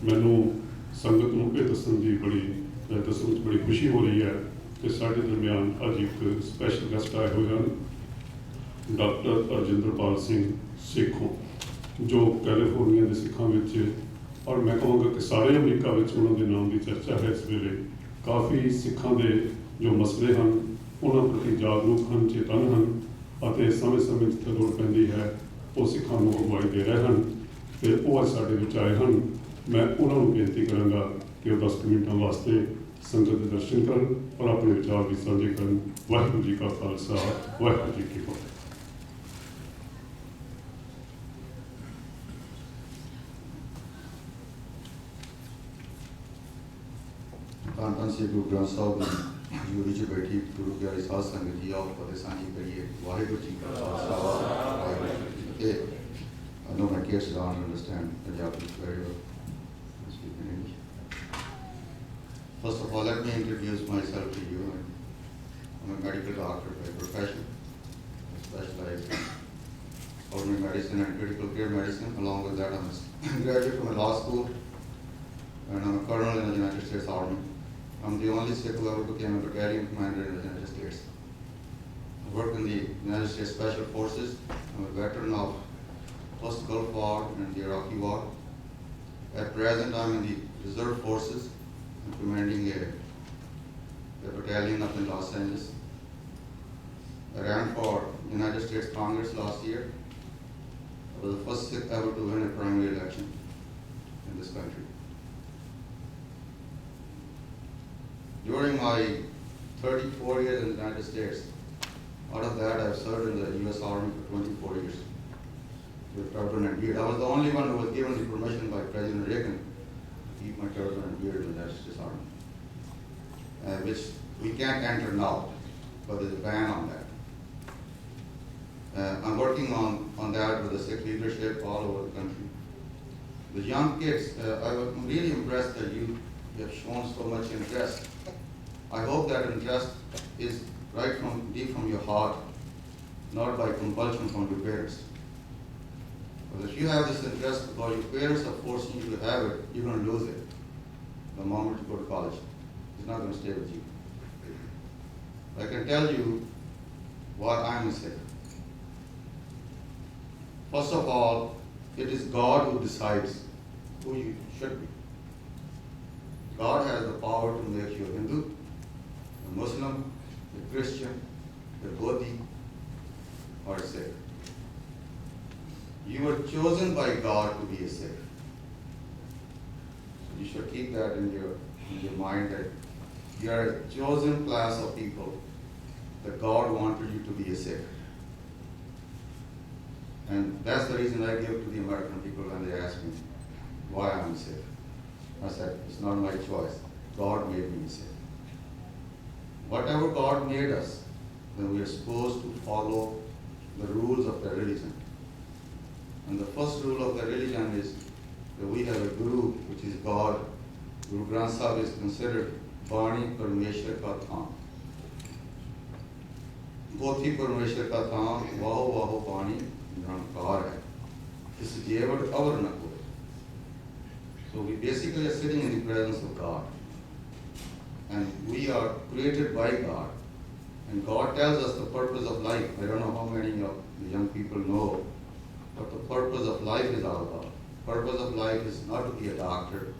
मैनू संगत नूं ये दस्सण दी दस्सण विच बड़ी खुशी हो रही है कि साडे दरम्यान अज एक स्पैशल गेस्ट आए हुए हैं डॉक्टर रजिंदरपाल सिंह सिखों, जो कैलीफोर्निया के सिखां विच, और मैं कहूँगा कि सारे अमरीका विच उन्होंने नाम की चर्चा है। इस वेले काफ़ी सिखां दे जो मसले हैं उन्होंने प्रति जागरूक हैं, चेतन हैं, और समय समय जिथे लोड़ पैंदी है वो सिखां नूं अगवाई दे रहे हैं। तो वो अज साडे विच आए हैं। मैं उन्होंने बेनती करांगा कि वो 10 मिनटों वास्ते संगत के दर्शन करन और अपने विचार भी साझे करन। वाहिगुरू जी का खालसा, वाहिगुरू जी की फतेह। धन धन श्री गुरु ग्रंथ साहब की हजूरी च बैठी गुरु प्यारी साध संगत जी, आओ फतेह सांझी करिए। वाहिगुरू जी का खालसा, वाहिगुरू जी की फतेह। I know my kids don't understand Punjabi very well. I speak in English. First of all, let me introduce myself to you. I'm a medical doctor by profession. I specialize in pulmonary medicine and critical care medicine. Along with that, I'm a graduate from a law school, and I'm a colonel in the United States Army. I'm the only Sikh who ever became a battalion commander in the United States. I work in the United States Special Forces. I'm a veteran of First Gulf War and the Iraqi War. At present, I'm in the Reserve Forces. I'm commanding a battalion up in Los Angeles. I ran for United States Congress last year. I was the first Sikh ever to win a primary election in this country. During my 34 years in the United States, out of that I've served in the U.S. Army for 24 years with turban and beard. I was the only one who was given the permission by President Reagan to keep my turban and beard in the United States Army, which we can't enter now, but there's a ban on that. I'm working on that with the Sikh leadership all over the country. The young kids, I'm really impressed that you have shown so much interest. I hope that interest is right from deep from your heart, not by compulsion from your parents. But if you have this interest because your parents are forcing you to have it, you're going to lose it the moment you go to college. It's not going to stay with you. I can tell you what I'm a Sikh. First of all, it is God who decides who you should be. God has the power to make you a Hindu, a Muslim, a Christian, a Bodhi, or a Sikh. You were chosen by God to be a Sikh. So you should keep that in your mind that you are a chosen class of people that God wanted you to be a Sikh. And that's the reason I give to the American people when they ask me why I'm a Sikh. I said, it's not my choice. God made me a Sikh. Whatever God made us, then we are supposed to follow the rules of the religion. And the first rule of the religion is that we have a Guru, which is God. Gurudwara Sahib is considered Bani Parmeshwar ka Tham. Pothi Parmeshwar ka Tham, Vaho Vaho Bani Nirankar hai. This is Jevad Avar na koi. So we basically are sitting in the presence of God. And we are created by God. And God tells us the purpose of life. I don't know how many of the young people know what the purpose of life is all about. Purpose of life is not to be a doctor,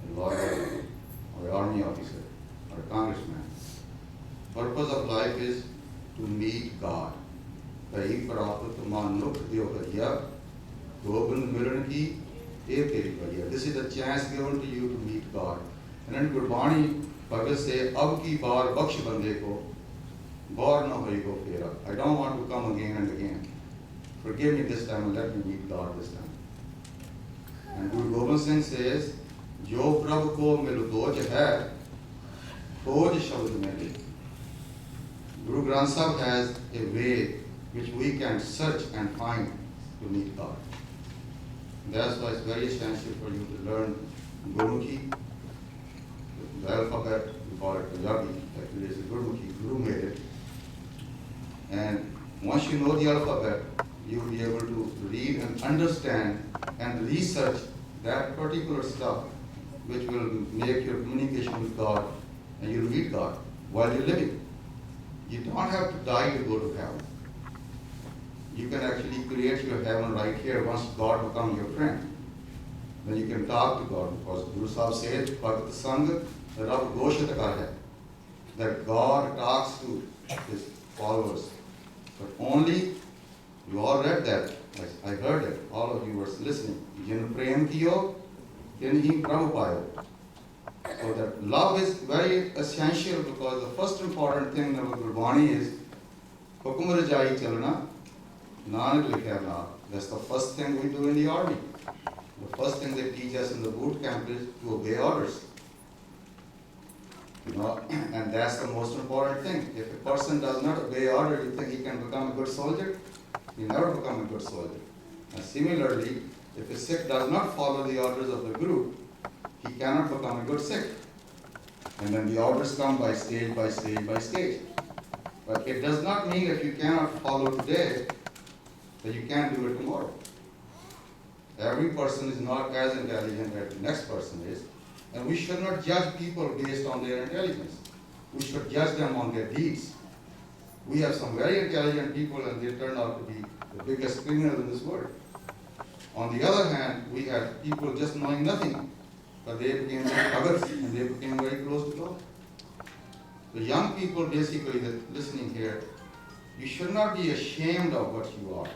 a lawyer, or an army officer, or a congressman. Purpose of life is to meet God. This is the chance given to you to meet God. And then Gurbani Bhagat say, Ab ki baar baksh bande ko, baar na hoy go fera. I don't want to come again and again. Forgive me this time and let me meet God this time. And Guru Gobind Singh says, Jo Prabhu ko milu doj hai, khoj shabd mein. Guru Granth Sahib has a way which we can search and find to meet God. That's why it's very essential for you to learn Gurumukhi, the alphabet, we call it Punjabi, actually it's a Gurumukhi, Guru made it. And once you know the alphabet, you'll be able to read and understand and research that particular stuff which will make your communication with God and you'll meet God while you're living. You don't have to die to go to heaven. You can actually create your heaven right here once God becomes your friend. Then you can talk to God, because Guru Sahib says, Bhagat Sang Rab Goshat Kar hai, that God talks to his followers. But only, you all read that, I heard it, all of you were listening. Jin prem kiyo, tin hi prabhu payo. So that love is very essential, because the first important thing in our Gurbani is Hukum Rajai Chalana, Nanak Likhya Na. That's the first thing we do in the army. The first thing they teach us in the boot camp is to obey orders. You know, and that's the most important thing. If a person does not obey order, you think he can become a good soldier? He never become a good soldier. And similarly, if a Sikh does not follow the orders of the Guru, he cannot become a good Sikh. And then the orders come by stage, by stage, by stage. But it does not mean if you cannot follow today, that you can't do it tomorrow. Every person is not as intelligent as the next person is, and we should not judge people based on their intelligence. We should judge them on their deeds. We have some very intelligent people, and they turn out to be the biggest criminals in this world. On the other hand, we have people just knowing nothing, but they became very bhagats, and they became very close to God. The young people basically that listening here, you should not be ashamed of what you are.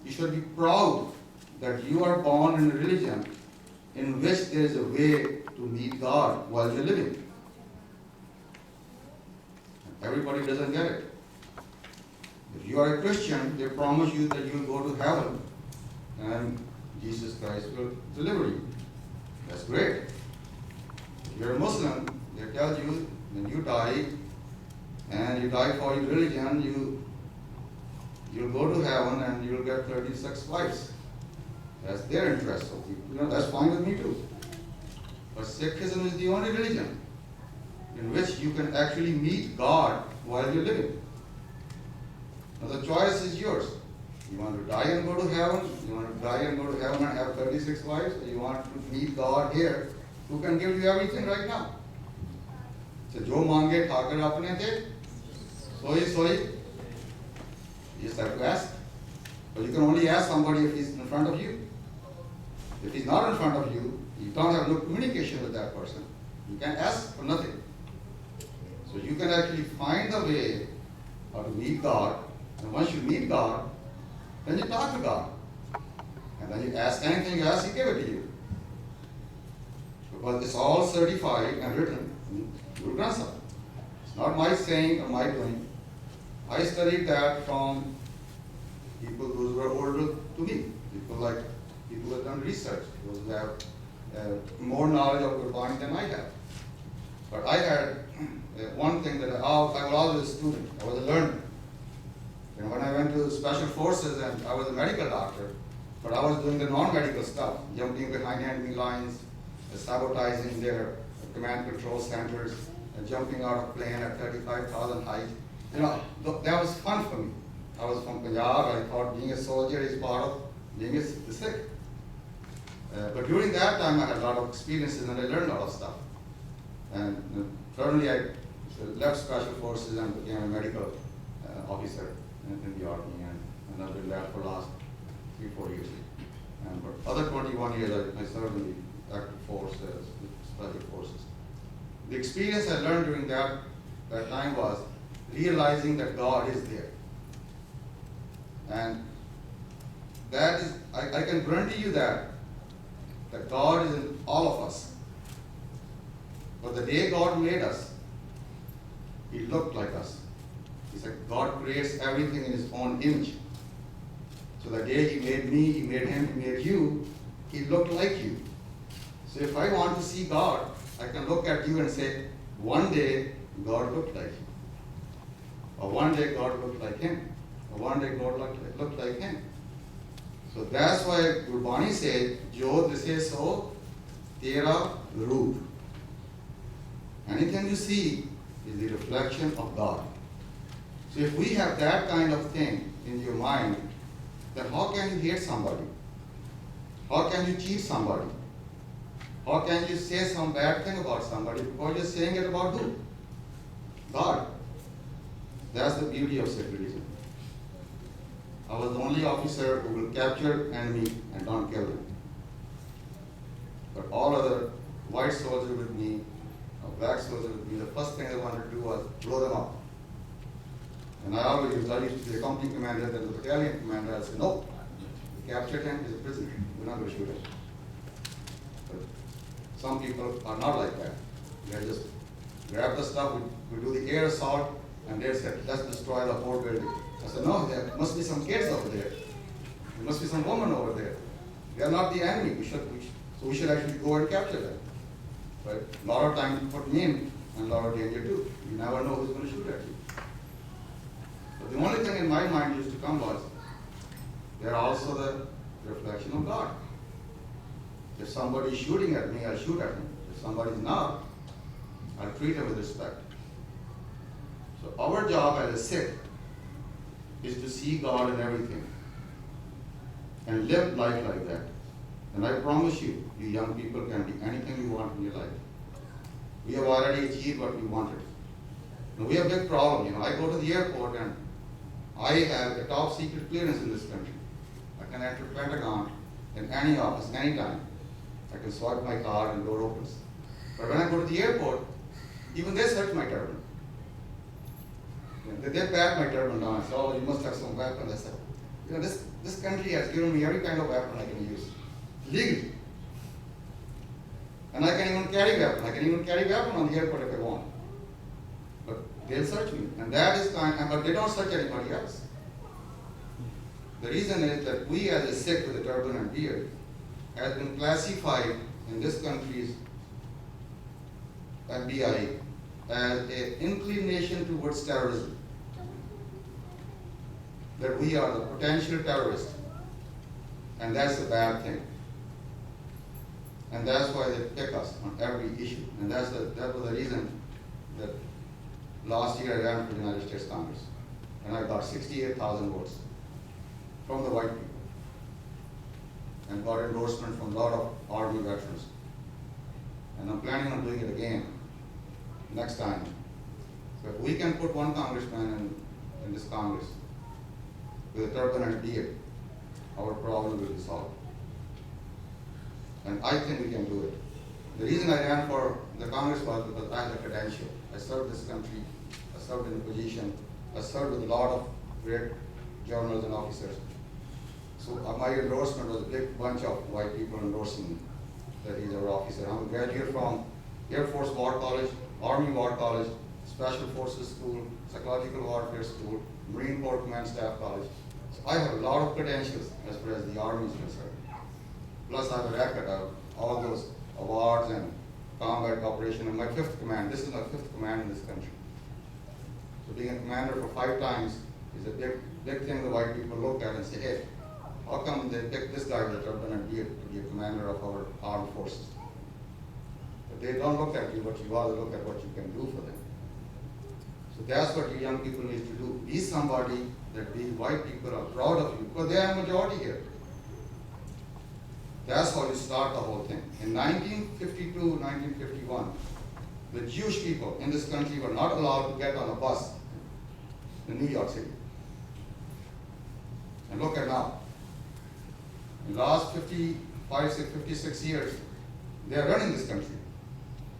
You should be proud that you are born in a religion in which there is a way to meet God while you're living. Everybody doesn't get it. If you are a Christian, they promise you that you'll go to heaven and Jesus Christ will deliver you. That's great. If you're a Muslim, they tell you when you die and you die for your religion, you'll go to heaven and you'll get 36 wives. That's their interest. So, you know, that's fine with me too. But Sikhism is the only religion in which you can actually meet God while you're living. Now the choice is yours. You want to die and go to heaven? You want to die and go to heaven and have 36 wives? Or you want to meet God here, who can give you everything right now? So, jo mange thakar apne the, soi. You just have to ask. But you can only ask somebody if he's in front of you. If he's not in front of you, you don't have no communication with that person. You can ask for nothing. So you can actually find the way how to meet God. And once you meet God, then you talk to God. And then you ask anything you ask, He give it to you. Because it's all certified and written in Gurudwara Sahib. It's not my saying or my doing. I studied that from people those who are older to me. People who have done research, those who have more knowledge of Gurbani than I have. But I had one thing that I was always a student, I was a learner. And when I went to special forces and I was a medical doctor, but I was doing the non-medical stuff, jumping behind enemy lines, sabotaging their command control centers, and jumping out of plane at 35,000 height. You know, that was fun for me. I was from Punjab, I thought being a soldier is part of being a Sikh. But during that time I had a lot of experiences and I learned a lot of stuff. And suddenly I left special forces and became a medical officer in the army, and I've been there for the last 3-4 years. And for other 21 years I served in the active forces, special forces. The experience I learned during that time was realizing that God is there. And that is, I can guarantee you that God is in all of us. But the day God made us, He looked like us. He said God creates everything in His own image. So the day He made me, He made him, He made you, He looked like you. So if I want to see God, I can look at you and say, one day God looked like you. Or one day God looked like him. Or one day God looked like him. So that's why Gurbani said, Jo dise so tera roop. Anything you see is the reflection of God. So if we have that kind of thing in your mind, then how can you hate somebody? How can you cheat somebody? How can you say some bad thing about somebody because you're saying it about who? God. That's the beauty of secularism. I was the only officer who will capture enemy and don't kill them. But all other white soldiers with me, or black soldiers with me, the first thing they wanted to do was blow them up. And I used to be the company commander, then the battalion commander. I said, no, we captured him, he's a prisoner. We're not going to shoot him. But some people are not like that. They just grab the stuff, we do the air assault, and they said, let's destroy the whole building. I said, no, there must be some kids over there. There must be some women over there. They are not the enemy. So we should actually go and capture them. But a lot of times you put me in, and a lot of danger too. You never know who's going to shoot at you. But the only thing in my mind used to come was, they're also the reflection of God. If somebody's shooting at me, I'll shoot at him. If somebody's not, I'll treat him with respect. So our job as a Sikh is to see God in everything and live life like that. And I promise you, you young people can be anything you want in your life. We have already achieved what we wanted. Now we have a big problem. I go to the airport and I have a top secret clearance in this country. I can enter Pentagon in any office, anytime. I can swipe my card and door opens. But when I go to the airport, even they search my turban. They pat my turban down and say, oh, you must have some weapon. I said, this country has given me every kind of weapon I can use, legally. And I can even carry weapon. I can even carry weapon on the airport if I want. But they'll search me. And that is but they don't search anybody else. The reason is that we as a Sikh with a turban and beard has been classified in this country's FBI as an inclination towards terrorism. That we are the potential terrorists. And that's a bad thing. And that's why they pick us on every issue. And that was the reason that last year I ran for the United States Congress. And I got 68,000 votes from the white people. And got endorsement from a lot of Army veterans. And I'm planning on doing it again next time. So if we can put one congressman in this Congress with a turban and a beard, our problem will be solved. And I think we can do it. The reason I ran for the Congress was because I had a credential. I served this country, I served in a position, I served with a lot of great generals and officers. So my endorsement was a big bunch of white people endorsing me, that he's our officer. I'm a graduate from Air Force War College, Army War College, Special Forces School, Psychological Warfare School, Marine Corps Command Staff College. So I have a lot of credentials as far as the Army is concerned. Plus I have a record of all those awards and combat cooperation in my 5th command. This is my 5th command in this country. So being a commander for 5 times is a big thing the white people look at and say, hey, how come they pick this guy with a turban and beard to be a commander of our armed forces? But they don't look at you what you are, they look at what you can do for them. So that's what you young people need to do. Be somebody that these white people are proud of you, because they are majority here. That's how you start the whole thing. In 1952, 1951, the Jewish people in this country were not allowed to get on a bus in New York City. And look at now. In the last 56 years, they are running this country.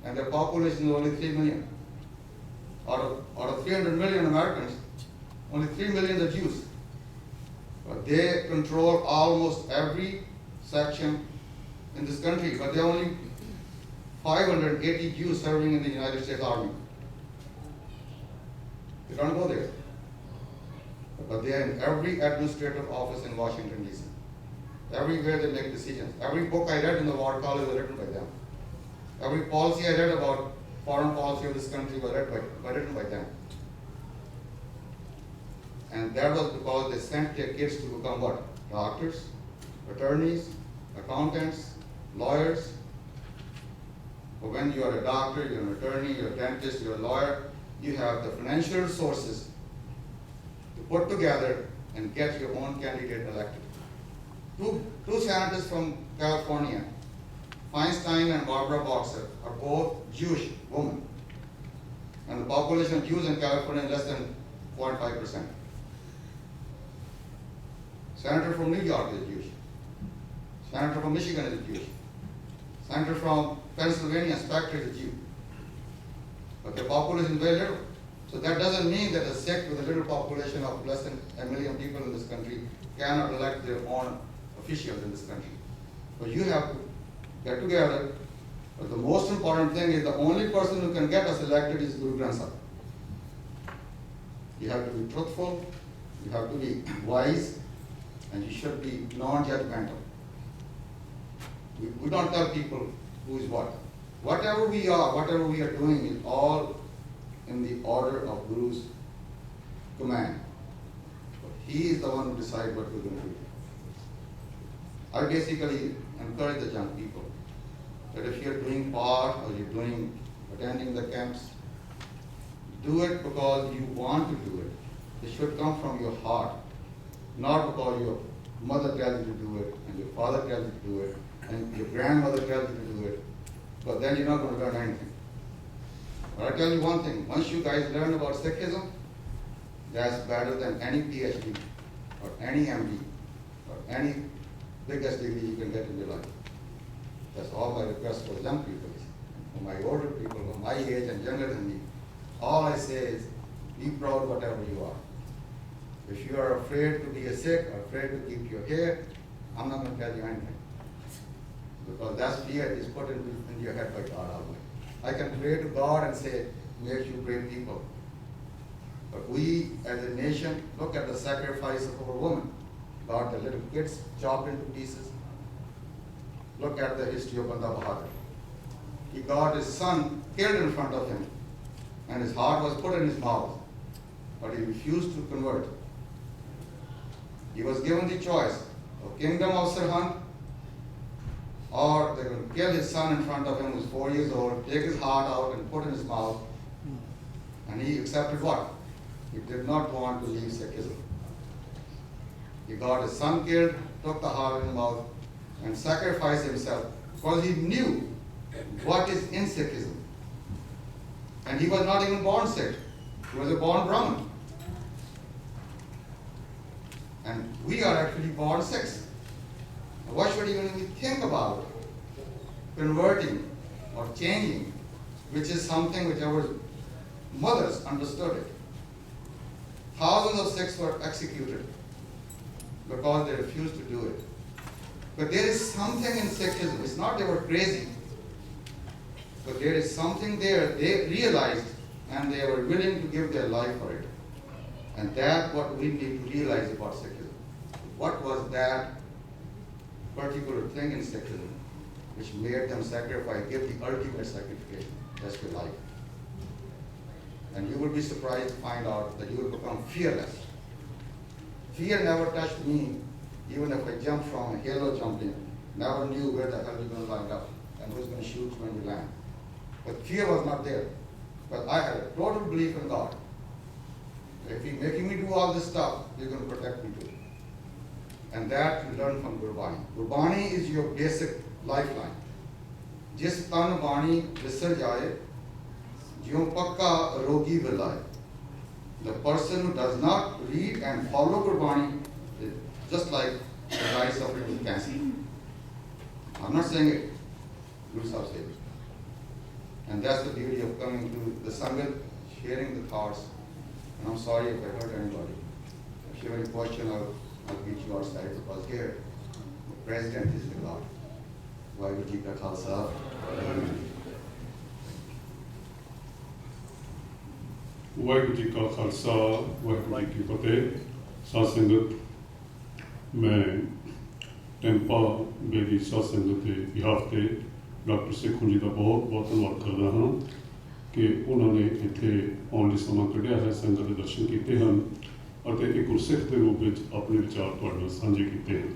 And their population is only 3 million. Out of 300 million Americans, only 3 million are Jews. But they control almost every section in this country, but there are only 580 Jews serving in the United States Army. They don't go there. But they are in every administrative office in Washington, D.C. Everywhere they make decisions. Every book I read in the War College was written by them. Every policy I read about foreign policy of this country was written by them. And that was because they sent their kids to become what? Doctors, attorneys, accountants, lawyers. But when you are a doctor, you're an attorney, you're a dentist, you're a lawyer, you have the financial resources to put together and get your own candidate elected. Two senators from California Feinstein and Barbara Boxer are both Jewish women. And the population of Jews in California is less than 0.5%. Senator from New York is Jewish. Senator from Michigan is Jewish. Senator from Pennsylvania, Specter is a Jew. But the population is very little. So that doesn't mean that a Sikh with a little population of less than 1 million people in this country cannot elect their own officials in this country. So you have to get together. But the most important thing is the only person who can get us elected is Gurudwara Sahib. You have to be truthful, you have to be wise, and you should be non-judgmental. We don't tell people who is what. Whatever we are doing is all in the order of Guru's command. He is the one who decides what we're going to do. I basically encourage the young people that if you're doing part or you're attending the camps, do it because you want to do it. It should come from your heart, not because your mother tells you to do it, and your father tells you to do it, and your grandmother tells you to do it, but then you're not going to learn anything. But I tell you one thing, once you guys learn about Sikhism, that's better than any PhD, or any MD, or any biggest degree you can get in your life. That's all my request for young people, for my older people, for my age and younger than me. All I say is, be proud whatever you are. If you are afraid to be a Sikh, or afraid to keep your hair, I'm not going to tell you anything. Because that fear is put into your head by God Almighty. I can pray to God and say, make you brave people. But we as a nation, look at the sacrifice of our women. Got the little kids chopped into pieces. Look at the history of Banda Bahadur. He got his son killed in front of him, and his heart was put in his mouth, but he refused to convert. He was given the choice of kingdom of Sirhind, or they're going to kill his son in front of him, who's 4 years old, take his heart out and put in his mouth. And he accepted what? He did not want to leave Sikhism. He got his son killed, took the heart in his mouth, and sacrificed himself because he knew what is in Sikhism. And he was not even born Sikh. He was a born Brahmin. And we are actually born Sikhs. Why should even we think about converting or changing, which is something which our mothers understood it. Thousands of Sikhs were executed because they refused to do it. But there is something in Sikhism. It's not they were crazy, but there is something there. They realized and they were willing to give their life for it. And that's what we need to realize about Sikhism. What was that particular thing in Sikhism which made them sacrifice, give the ultimate sacrifice, that's your life. And you will be surprised to find out that you will become fearless. Fear never touched me, even if I jumped from a halo jumping, never knew where the hell you're going to line up and who's going to shoot when you land. But fear was not there. But I had a total belief in God. If He's making me do all this stuff, He's going to protect me too. And that you learn from Gurbani. Gurbani is your basic lifeline. Jis tan bani visar jaye, jyon pakka rogi vilaye. The person who does not read and follow Gurbani is just like the guy suffering with cancer. I'm not saying it. Guru Sahib said it. And that's the beauty of coming to the Sangat, sharing the thoughts. And I'm sorry if I hurt anybody. If you have any question, I'll meet you outside because here, the president is the God. Vaheguru Ji Ka Khalsa. Waheguru ji ਕਾ ਖਾਲਸਾ ਵਾਹਿਗੁਰੂ ਜੀ ਕੀ ਫਤਿਹ। ਸਾਧ ਸੰਗਤ, ਮੈਂ Tampa Bedi ਸਾਧ ਸੰਗਤ ਦੇ behalf ਤੇ doctor Sekhon ਜੀ ਦਾ ਬਹੁਤ ਬਹੁਤ ਧੰਨਵਾਦ ਕਰਦਾ ਹਾਂ ਕਿ ਉਹਨਾਂ ਨੇ ਇੱਥੇ ਆਉਣ ਲਈ ਸਮਾਂ ਕੱਢਿਆ ਹੈ, ਸੰਗਤ ਦੇ ਦਰਸ਼ਨ ਕੀਤੇ ਹਨ ਅਤੇ ਇੱਕ ਗੁਰਸਿੱਖ ਦੇ ਰੂਪ ਵਿੱਚ ਆਪਣੇ ਵਿਚਾਰ ਤੁਹਾਡੇ ਨਾਲ ਸਾਂਝੇ ਕੀਤੇ ਹਨ।